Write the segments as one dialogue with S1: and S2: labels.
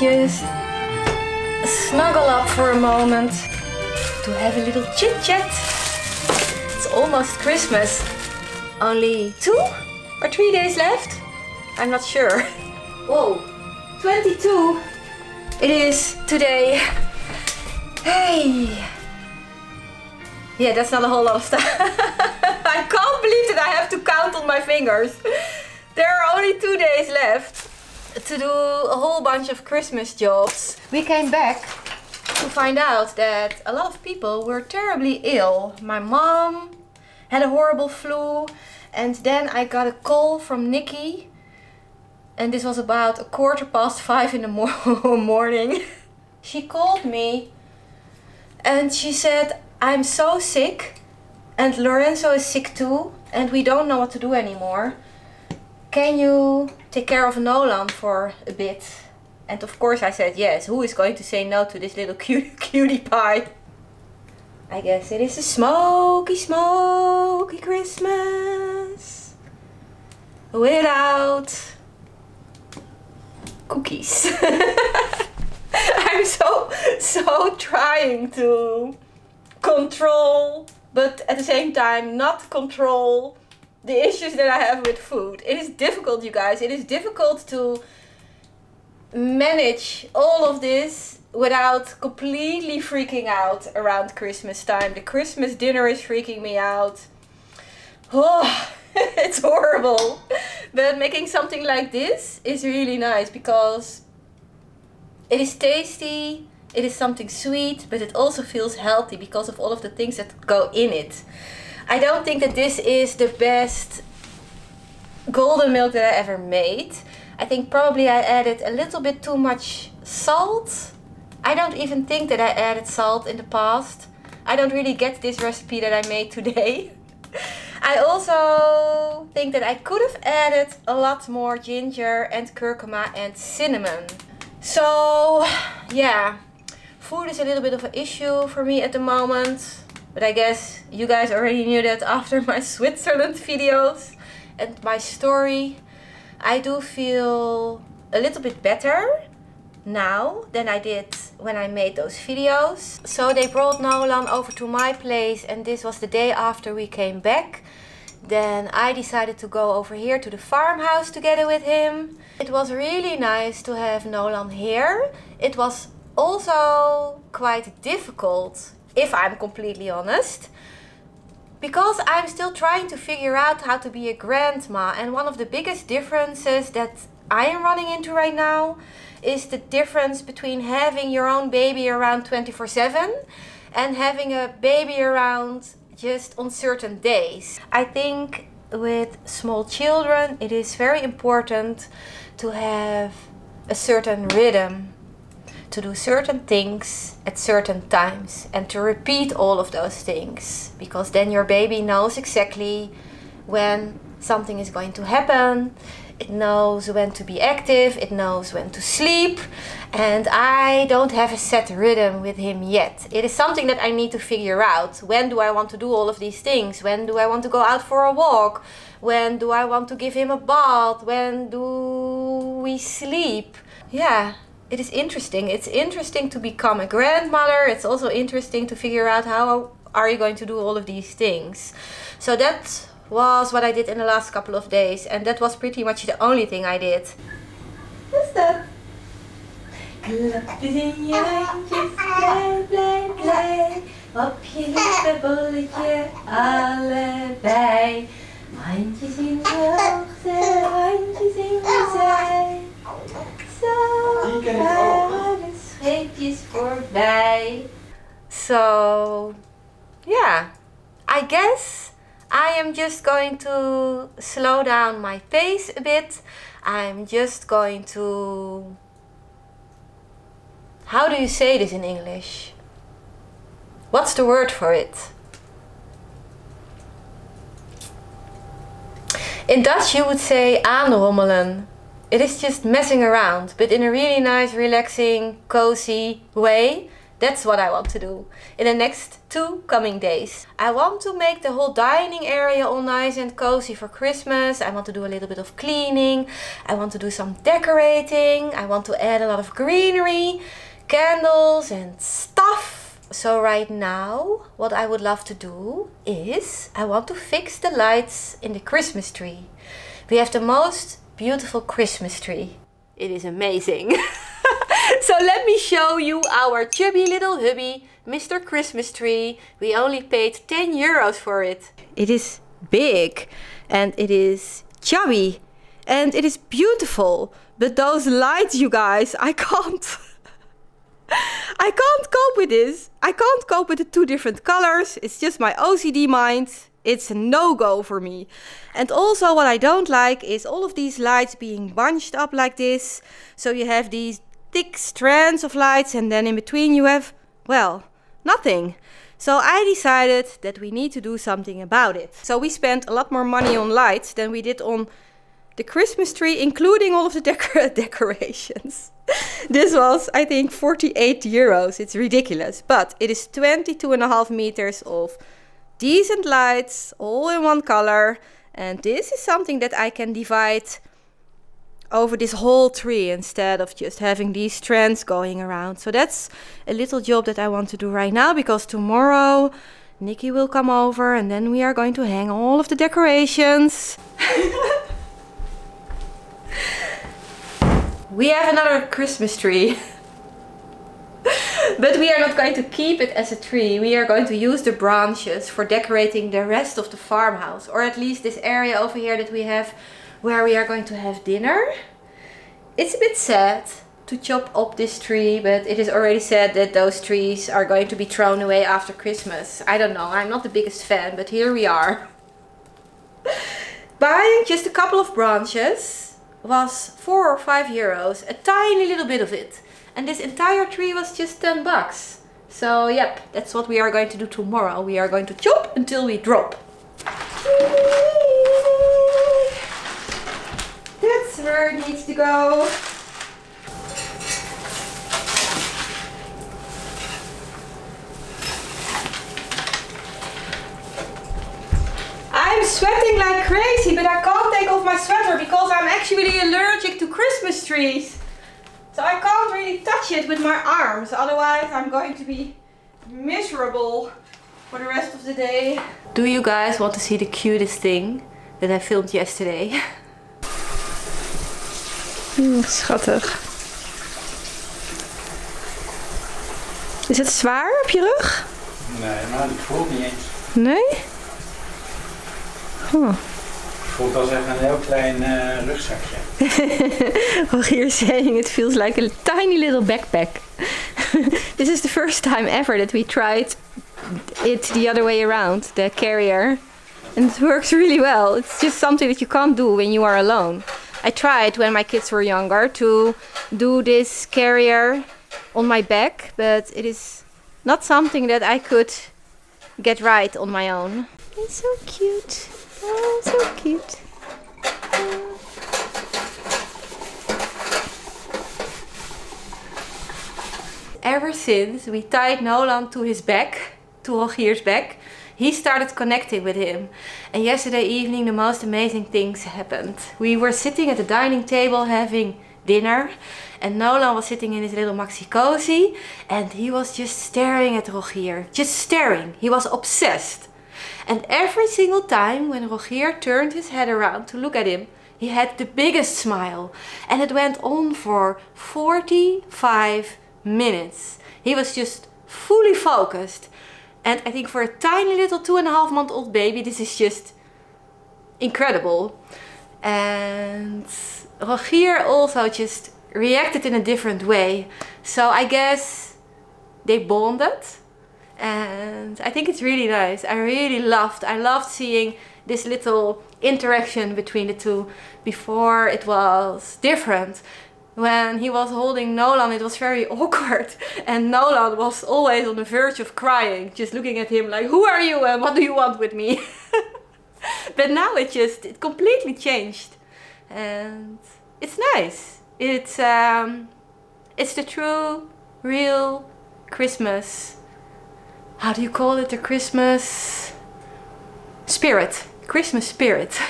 S1: just snuggle up for a moment to have a little chit chat. It's almost Christmas. Only 2 or 3 days left? I'm not sure. Whoa, 22. It is today. Hey. Yeah, that's not a whole lot of stuff. I can't believe that I have to count on my fingers. There are only 2 days left to do a whole bunch of Christmas jobs. We came back to find out that a lot of people were terribly ill. My mom had a horrible flu, and then I got a call from Nikki, and this was about 5:15 in the morning. She called me and she said, I'm so sick and Lorenzo is sick too and we don't know what to do anymore. Can you take care of Nolan for a bit? And of course I said yes. Who is going to say no to this little cutie pie? I guess it is a smoky, smoky Christmas without cookies. I'm so trying to control, but at the same time not control the issues that I have with food. It is difficult, you guys. It is difficult to manage all of this without completely freaking out around Christmas time. The Christmas dinner is freaking me out. Oh, it's horrible. But making something like this is really nice because it is tasty, it is something sweet, but it also feels healthy because of all of the things that go in it. I don't think that this is the best golden milk that I ever made. I think probably I added a little bit too much salt. I don't even think that I added salt in the past. I don't really get this recipe that I made today. I also think that I could have added a lot more ginger and curcuma and cinnamon. So yeah, food is a little bit of an issue for me at the moment. But I guess you guys already knew that after my Switzerland videos and my story. I do feel a little bit better now than I did when I made those videos. So they brought Nolan over to my place and this was the day after we came back. Then I decided to go over here to the farmhouse together with him. It was really nice to have Nolan here. It was also quite difficult, if I'm completely honest, because I'm still trying to figure out how to be a grandma. And one of the biggest differences that I am running into right now is the difference between having your own baby around 24/7 and having a baby around just on certain days. I think with small children it is very important to have a certain rhythm, to do certain things at certain times and to repeat all of those things, because then your baby knows exactly when something is going to happen. It knows when to be active, it knows when to sleep, and I don't have a set rhythm with him yet. It is something that I need to figure out. When do I want to do all of these things? When do I want to go out for a walk? When do I want to give him a bath? When do we sleep? Yeah, it is interesting. It's interesting to become a grandmother. It's also interesting to figure out how are you going to do all of these things. So that was what I did in the last couple of days, and that was pretty much the only thing I did. What's that? Klapjes in je handjes, blij, blij, blij. Op je lieve bolletje, allebei. Handjes in de hoogte, handjes in de zij. Zo gaan de scheepjes voorbij. So, yeah, I guess I am just going to slow down my pace a bit. I'm just going to... How do you say this in English? What's the word for it? In Dutch you would say aanrommelen. It is just messing around, but in a really nice, relaxing, cozy way That's what I want to do in the next 2 coming days. I want to make the whole dining area all nice and cozy for Christmas. I want to do a little bit of cleaning. I want to do some decorating. I want to add a lot of greenery, candles and stuff. So right now, what I would love to do is I want to fix the lights in the Christmas tree. We have the most beautiful Christmas tree. It is amazing. So let me show you our chubby little hubby, Mr. Christmas tree. We only paid 10 euros for it. It is big and it is chubby and it is beautiful. But those lights, you guys, I can't. I can't cope with this. I can't cope with the 2 different colors. It's just my OCD mind. It's a no-go for me. And also what I don't like is all of these lights being bunched up like this. So you have these thick strands of lights and then in between you have, well, nothing. So I decided that we need to do something about it. So we spent a lot more money on lights than we did on the Christmas tree, including all of the decorations. This was, I think, 48 euros. It's ridiculous. But it is 22.5 meters of decent lights, all in one color. And this is something that I can divide over this whole tree instead of just having these strands going around. So that's a little job that I want to do right now, because tomorrow Nikki will come over and then we are going to hang all of the decorations. We have another Christmas tree. But we are not going to keep it as a tree. We are going to use the branches for decorating the rest of the farmhouse. Or at least this area over here that we have where we are going to have dinner. It's a bit sad to chop up this tree, but it is already said that those trees are going to be thrown away after Christmas. I don't know, I'm not the biggest fan, but here we are. Buying just a couple of branches was 4 or 5 euros, a tiny little bit of it. And this entire tree was just 10 bucks. So yep, that's what we are going to do tomorrow. We are going to chop until we drop. That's where it needs to go. I'm sweating like crazy, but I can't take off my sweater because I'm actually allergic to Christmas trees. So I can't really touch it with my arms, otherwise I'm going to be miserable for the rest of the day. Do you guys want to see the cutest thing that I filmed yesterday? Schattig. Is het zwaar op je rug?
S2: Nee, maar die voelt niet eens.
S1: Nee? Oh.
S2: Het voelt als echt een heel klein rugzakje.
S1: Rogier is saying it feels like a tiny little backpack. This is the first time ever that we tried it the other way around, the carrier. And it works really well. It's just something that you can't do when you are alone. I tried when my kids were younger to do this carrier on my back, but it is not something that I could get right on my own. It's so cute. Oh, so cute. Ever since we tied Nolan to his back, to Rogier's back, he started connecting with him. And yesterday evening the most amazing things happened. We were sitting at the dining table having dinner and Nolan was sitting in his little maxi cozy and he was just staring at Rogier. Just staring. He was obsessed. And every single time when Rogier turned his head around to look at him, he had the biggest smile. And it went on for 45 minutes. He was just fully focused. And I think for a tiny little 2.5-month-old baby, this is just incredible. And Rogier also just reacted in a different way. So I guess they bonded. And I think it's really nice. I loved seeing this little interaction between the two. Before it was different. When he was holding Nolan, it was very awkward. And Nolan was always on the verge of crying. Just looking at him like, who are you and what do you want with me? But now it completely changed. And it's nice. It's the true, real Christmas, how do you call it, the Christmas spirit. Christmas spirit.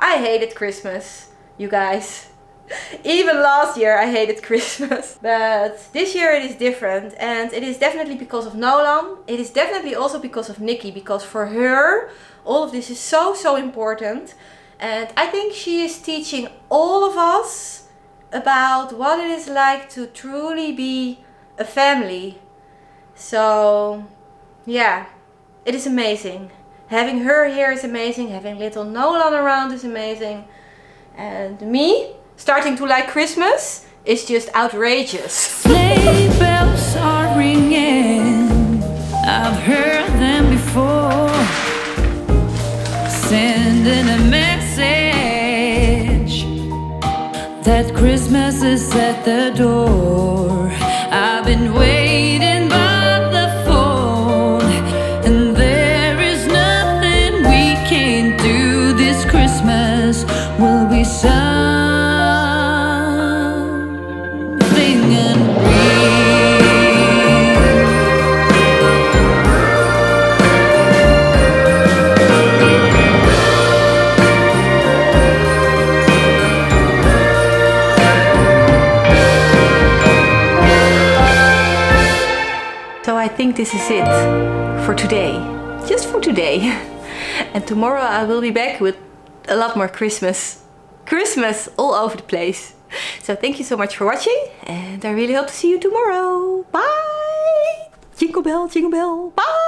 S1: I hated Christmas, you guys. Even last year I hated Christmas. But this year it is different, and it is definitely because of Nolan. It is definitely also because of Nikki, because for her all of this is so important. And I think she is teaching all of us about what it is like to truly be a family. So yeah, it is amazing. Having her here is amazing. Having little Nolan around is amazing. And me starting to like Christmas is just outrageous.
S3: Sleigh bells are ringing, I've heard them before, sending a message that Christmas is at the door. I've been waiting by the phone, and there is nothing we can't do this Christmas. Will be something
S1: So I think this is it for today. Just for today. And tomorrow I will be back with a lot more Christmas all over the place. So thank you so much for watching, and I really hope to see you tomorrow. Bye! Jingle bell, bye!